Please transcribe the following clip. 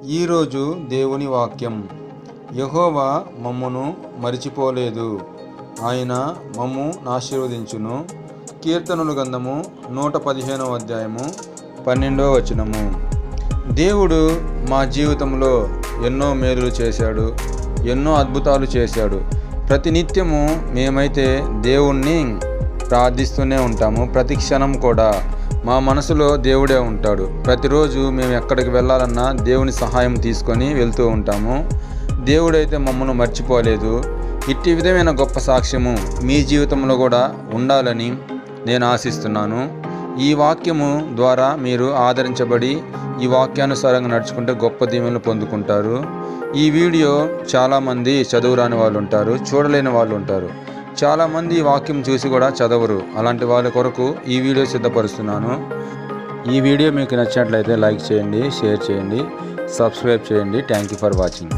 ఈరోజు దేవుని వాక్యం. యెహోవా మమ్మును మరిచిపోలేదు, ఆయన మమ్ము ఆశీర్వదించును. కీర్తనల గ్రంథము 115వ అధ్యాయము 12వ వచనము. దేవుడు మా జీవితంలో ఎన్నో మేలులు చేశాడు, ఎన్నో అద్భుతాలు చేశాడు. ప్రతినిత్యము మేమైతే దేవుణ్ణి ప్రార్థిస్తూనే ఉంటాము. ప్రతి క్షణం కూడా మా మనసులో దేవుడే ఉంటాడు. ప్రతిరోజు మేము ఎక్కడికి వెళ్ళాలన్నా దేవుని సహాయం తీసుకొని వెళ్తూ ఉంటాము. దేవుడైతే మమ్మల్ని మర్చిపోలేదు. ఇట్టి విధమైన గొప్ప సాక్ష్యము మీ జీవితంలో కూడా ఉండాలని నేను ఆశిస్తున్నాను. ఈ వాక్యము ద్వారా మీరు ఆదరించబడి ఈ వాక్యానుసారంగా నడుచుకుంటే గొప్ప దీవెనలు పొందుకుంటారు. ఈ వీడియో చాలామంది చదువురాని వాళ్ళు ఉంటారు, చూడలేని వాళ్ళు ఉంటారు. చాలామంది ఈ వాక్యం చూసి కూడా చదవరు. అలాంటి వాళ్ళ కొరకు ఈ వీడియో సిద్ధపరుస్తున్నాను. ఈ వీడియో మీకు నచ్చినట్లయితే లైక్ చేయండి, షేర్ చేయండి, సబ్స్క్రైబ్ చేయండి. Thank you for watching.